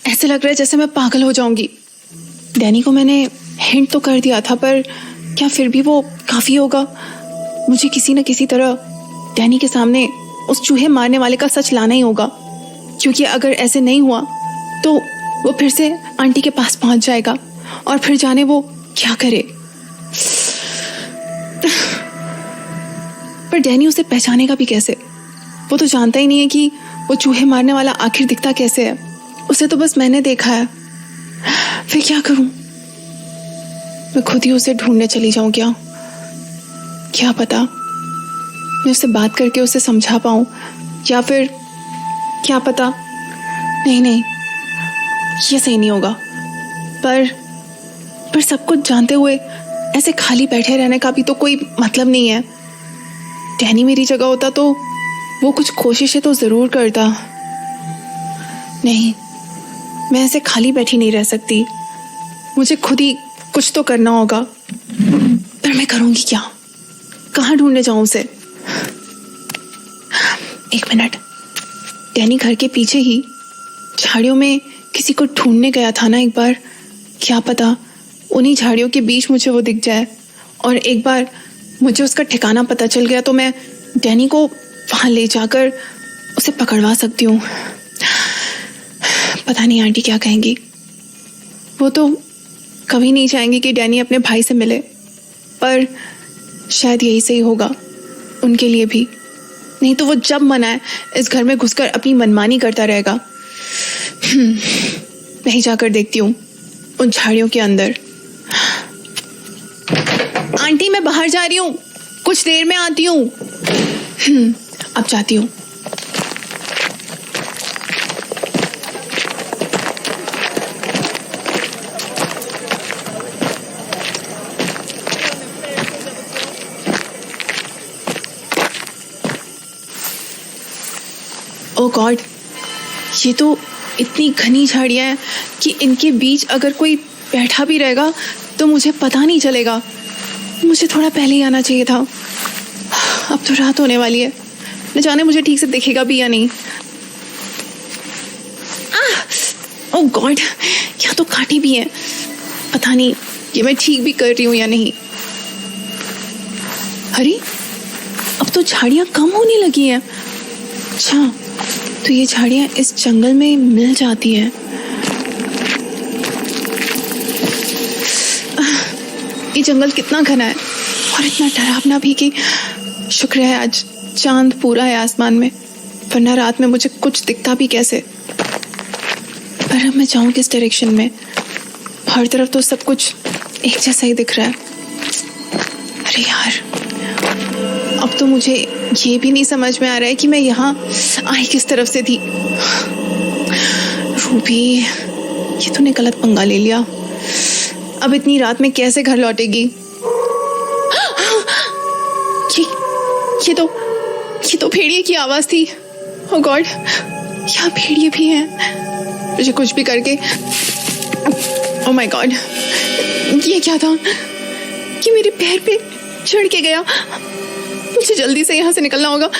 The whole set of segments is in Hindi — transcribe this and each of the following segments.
ऐसे लग रहा है जैसे मैं पागल हो जाऊंगी। डैनी को मैंने हिंट तो कर दिया था, पर क्या फिर भी वो काफी होगा? मुझे किसी न किसी तरह डैनी के सामने उस चूहे मारने वाले का सच लाना ही होगा, क्योंकि अगर ऐसे नहीं हुआ तो वो फिर से आंटी के पास पहुंच जाएगा और फिर जाने वो क्या करे। पर डैनी उसे पहचानेगा भी कैसे? वो तो जानता ही नहीं है कि वो चूहे मारने वाला आखिर दिखता कैसे है। उसे तो बस मैंने देखा है। फिर क्या करूं? मैं खुद ही उसे ढूंढने चली जाऊं क्या? क्या पता मैं उससे बात करके उसे समझा पाऊं, या फिर क्या पता। नहीं, ये सही नहीं होगा। पर सब कुछ जानते हुए ऐसे खाली बैठे रहने का भी तो कोई मतलब नहीं है। डैनी मेरी जगह होता तो वो कुछ कोशिशें तो जरूर करता। नहीं, मैं ऐसे खाली बैठी नहीं रह सकती। मुझे खुद ही कुछ तो करना होगा। पर मैं करूंगी क्या? कहाँ ढूंढने जाऊं उसे? एक मिनट, डैनी घर के पीछे ही झाड़ियों में किसी को ढूंढने गया था ना एक बार। क्या पता उन्हीं झाड़ियों के बीच मुझे वो दिख जाए, और एक बार मुझे उसका ठिकाना पता चल गया तो मैं डैनी को वहां ले जाकर उसे पकड़वा सकती हूँ। पता नहीं आंटी क्या कहेंगी। वो तो कभी नहीं चाहेंगी कि डैनी अपने भाई से मिले, पर शायद यही सही होगा उनके लिए भी। नहीं तो वो जब मन आए इस घर में घुसकर अपनी मनमानी करता रहेगा। मैं ही जाकर देखती हूँ उन झाड़ियों के अंदर। आंटी, मैं बाहर जा रही हूँ, कुछ देर में आती हूँ। अब जाती हूँ। ओह गॉड, ये तो इतनी घनी झाड़ियां हैं कि इनके बीच अगर कोई बैठा भी रहेगा तो मुझे पता नहीं चलेगा। मुझे थोड़ा पहले ही आना चाहिए था। अब तो रात होने वाली है, न जाने मुझे ठीक से दिखेगा भी या नहीं। ओह गॉड, यहाँ तो कांटे भी हैं। पता नहीं ये मैं ठीक भी कर रही हूँ या नहीं। अरे, अब तो झाड़ियाँ कम होने लगी हैं। अच्छा, तो ये झाड़ियाँ इस जंगल में मिल जाती हैं। ये जंगल कितना घना है और इतना डरावना भी कि शुक्र है आज चांद पूरा है आसमान में, वरना रात में मुझे कुछ दिखता भी कैसे। पर अब मैं जाऊँ किस डायरेक्शन में? हर तरफ तो सब कुछ एक जैसा ही दिख रहा है। अरे यार, अब तो मुझे ये भी नहीं समझ में आ रहा है कि मैं यहाँ आई किस तरफ से थी। रूबी, ये तूने गलत पंगा ले लिया। अब इतनी रात में कैसे घर लौटेगी? ये तो भेड़िए की आवाज थी। ओह गॉड, यहाँ भेड़िए भी हैं। मुझे कुछ भी करके, ओह माय गॉड, ये क्या था कि मेरे पैर पे चढ़ के गया? मुझे जल्दी से यहाँ से निकलना होगा,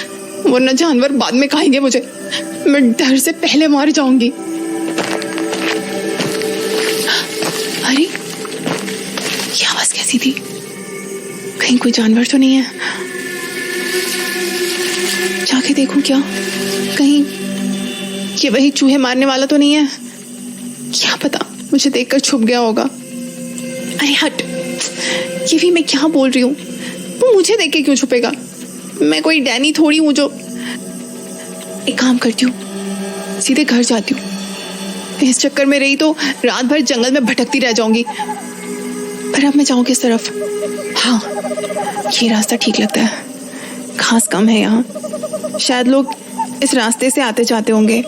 वरना जानवर बाद में खाएंगे मुझे। मैं डर से पहले मार जाऊंगी। अरे, ये आवाज कैसी थी? कहीं कोई जानवर तो नहीं है? जाके देखूं क्या, कहीं ये वही चूहे मारने वाला तो नहीं है? क्या पता मुझे देखकर छुप गया होगा। अरे हट, ये भी मैं क्या बोल रही हूँ? वो मुझे देख के क्यों छुपेगा? मैं कोई डैनी थोड़ी हूँ जो। एक काम करती हूँ, सीधे घर जाती हूँ। इस चक्कर में रही तो रात भर जंगल में भटकती रह जाऊंगी। पर अब मैं जाऊँ किस तरफ? हाँ, ये रास्ता ठीक लगता है, घास कम है यहाँ। शायद लोग इस रास्ते से आते जाते होंगे।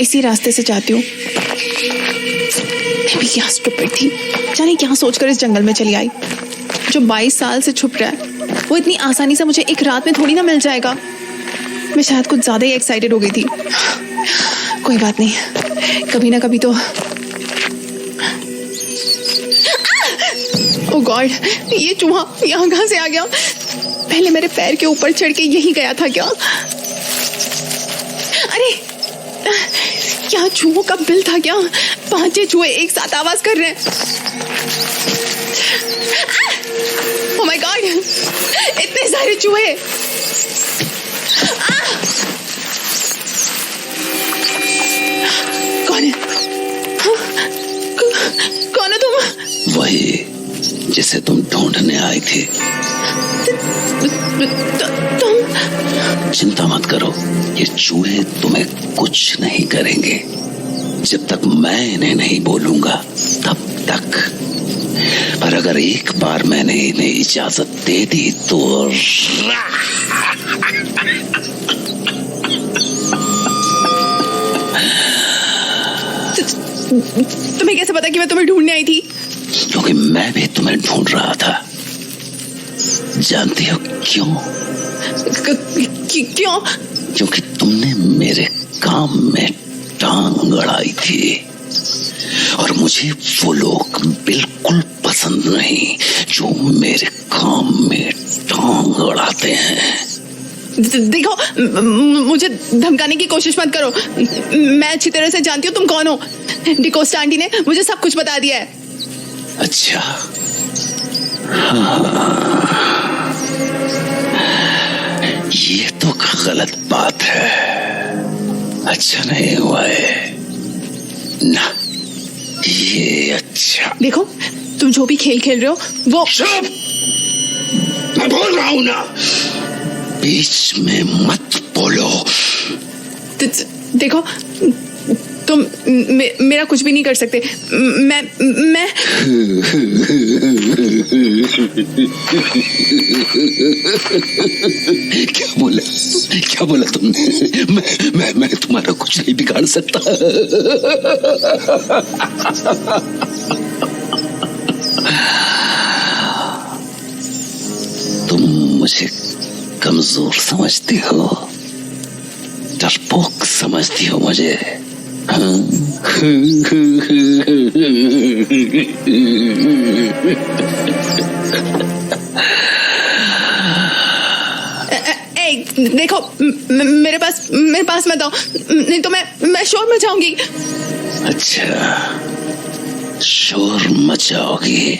इसी रास्ते से जाती हूँ। मैं भी क्या स्टूपिड थी, जाने क्या सोचकर इस जंगल में चली आई। जो 22 साल से छुप रहा है वो इतनी आसानी से मुझे एक रात में थोड़ी ना मिल जाएगा। मैं शायद कुछ ज्यादा ही एक्साइटेड हो गई थी। कोई बात नहीं, कभी ना कभी तो। ओह गॉड, ये चूहा यहाँ कहाँ से आ गया? पहले मेरे पैर के ऊपर चढ़ के यही गया था क्या? अरे, क्या चूहों का बिल था क्या? 5-6 चूहे एक साथ आवाज कर रहे हैं। ओह माय गॉड, इतने सारे चूहे। कौन है? कौन है तुम? वही जिसे तुम ढूंढने आए थे। तुम? चिंता मत करो, ये चूहे तुम्हें कुछ नहीं करेंगे जब तक मैं इन्हें नहीं बोलूंगा तब तक। पर अगर एक बार मैंने इन्हें इजाजत दे दी तो तुम्हें कैसे पता कि मैं तुम्हें ढूंढने आई थी? क्योंकि मैं भी तुम्हें ढूंढ रहा था। जानती हो क्यों? क्यों? क्योंकि तुमने मेरे काम में टांग अड़ाई थी और मुझे वो लोग बिल्कुल पसंद नहीं जो मेरे काम में टांग अड़ाते हैं। देखो, मुझे धमकाने की कोशिश मत करो। मैं अच्छी तरह से जानती हूँ तुम कौन हो। डिकोस्टा आंटी ने मुझे सब कुछ बता दिया है। अच्छा, हाँ, ये तो गलत बात है। अच्छा नहीं हुआ है ना, ये अच्छा। देखो, तुम जो भी खेल खेल रहे हो वो चुप! मैं बोल रहा हूं ना, बीच में मत बोलो। देखो, तुम मेरा कुछ भी नहीं कर सकते। मैं क्या बोला तुमने? मैं तुम्हारा कुछ नहीं बिगाड़ सकता। तुम मुझे कमजोर समझती हो, डरपोक समझती हो मुझे। देखो, मेरे पास मत आओ, नहीं तो मैं शोर मचाऊंगी। अच्छा, शोर मचाओगी?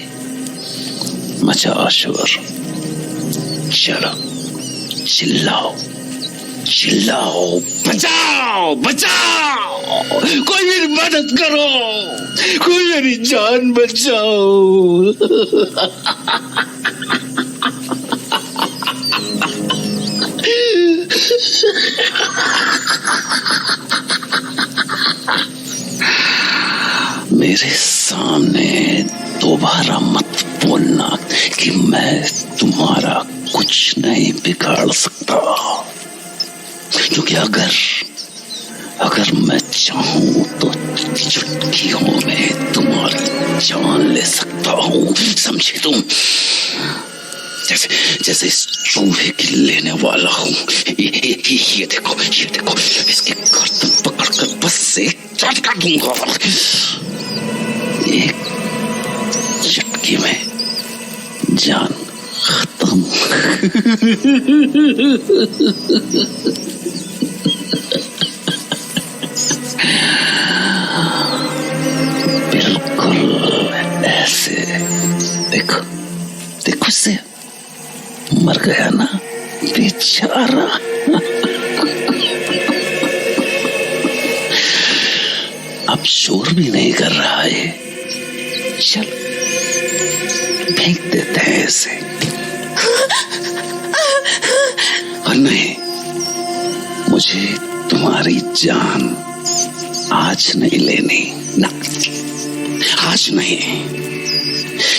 मचाओ शोर, चलो चिल्लाओ चिल्लाओ, बचाओ बचाओ, कोई मेरी मदद करो, कोई मेरी जान बचाओ। मेरे सामने दोबारा मत बोलना कि मैं तुम्हारा कुछ नहीं बिगाड़ सकता, क्योंकि अगर मैं चाहूं तो चुटकियों में तुम्हारी जान ले सकता हूं, समझे तुम? जैसे इस चूहे की लेने वाला हूं। ये देखो, इसकी गर्दन पकड़कर बस एक झटका दूंगा, एक झटके में जान खत्म। बिल्कुल ऐसे। देखो से मर गया ना बेचारा। अब शोर भी नहीं कर रहा है। चल फेंक देते हैं इसे। और नहीं, मुझे तुम्हारी जान आज नहीं लेनी ना, आज नहीं,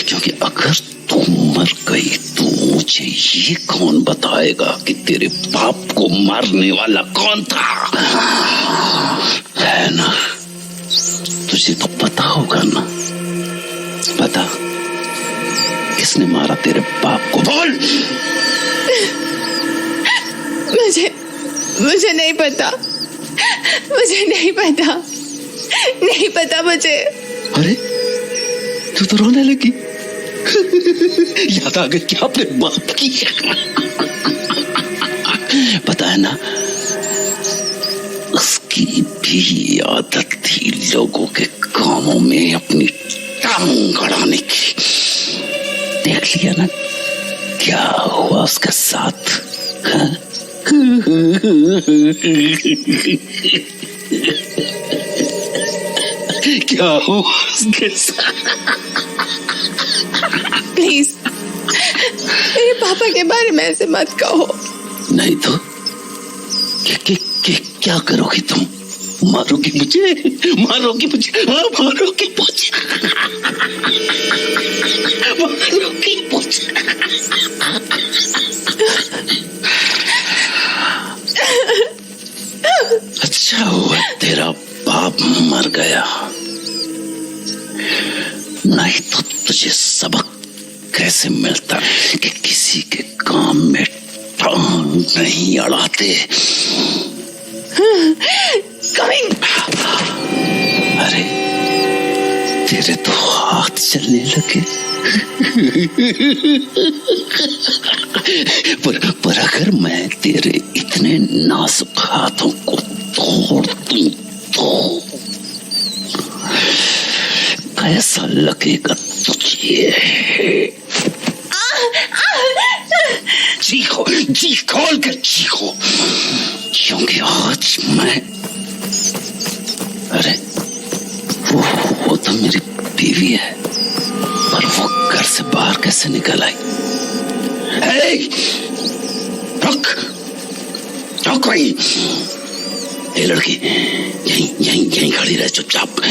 क्योंकि अगर तू मर गई तो मुझे ये कौन बताएगा कि तेरे बाप को मारने वाला कौन था? है ना, तुझे तो पता होगा ना। बता, किसने मारा तेरे बाप को? बोल। मुझे नहीं पता, मुझे नहीं पता, नहीं पता मुझे। अरे तू तो रोने लगी। याद आ गई क्या अपने बाप की? पता है ना, उसकी की आदत थी लोगों के कामों में अपनी टांग अड़ाने की। देख लिया ना क्या हुआ उसके साथ। हाँ? क्या हुआ उसके साथ? प्लीज मेरे पापा के बारे में ऐसे मत कहो। नहीं तो क्या करोगी तुम? मारोगी मुझे? मारोगी मुझे? हाँ, मारोगी मुझे? मारोगी मुझे? अच्छा हुआ तेरा बाप मर गया, नहीं तो तुझे सबक कैसे मिलता कि किसी के काम में टांग नहीं अड़ाते। कमिंग। अरे तेरे तो हाथ चलने लगे। पर अगर मैं तेरे इतने नाजुक हाथों को तोड़ दूं तो कैसा लगेगा तुझे? चीखो, जी खोल कर चीखो, क्योंकि आज मैं, अरे वो तो मेरी बीवी है, पर वो घर से बाहर कैसे निकल आई? रुक रुक वहीं। ये लड़की यहीं खड़ी रहे चुपचाप।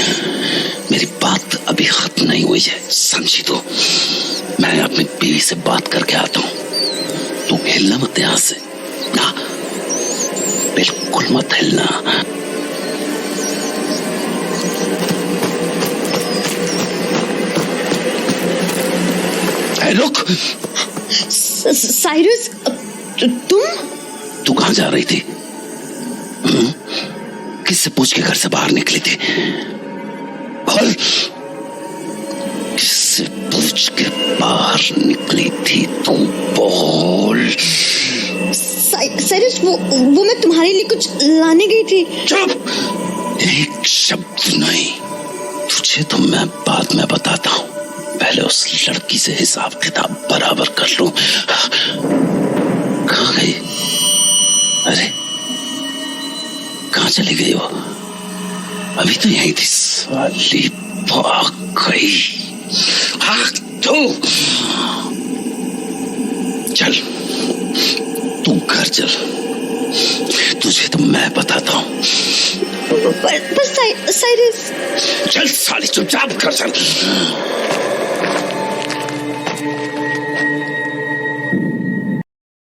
मेरी बात अभी खत्म नहीं हुई है, समझी तो। मैं अपनी बीवी से बात करके आता हूँ। तू हिलना मत यहाँ से, ना बिल्कुल मत हिलना। रुक। साइरस, तू कहाँ जा रही थी? किससे पूछ के घर से बाहर निकली थी? बोल, किससे पूछ के बाहर निकली थी तू? बोल। साइरस, वो मैं तुम्हारे लिए कुछ लाने गई थी। चुप, एक शब्द नहीं। तुझे तो मैं बाद में बताता हूँ, पहले उस लड़की से हिसाब किताब बराबर कर लूं। कहाँ गई? अरे कहाँ चली गई वो? अभी तो यहीं थी साली, भाग गई। तो चल, तू घर चल, तुझे तो मैं बताता हूँ। पर साइरस। चल साली, चुपचाप घर चल।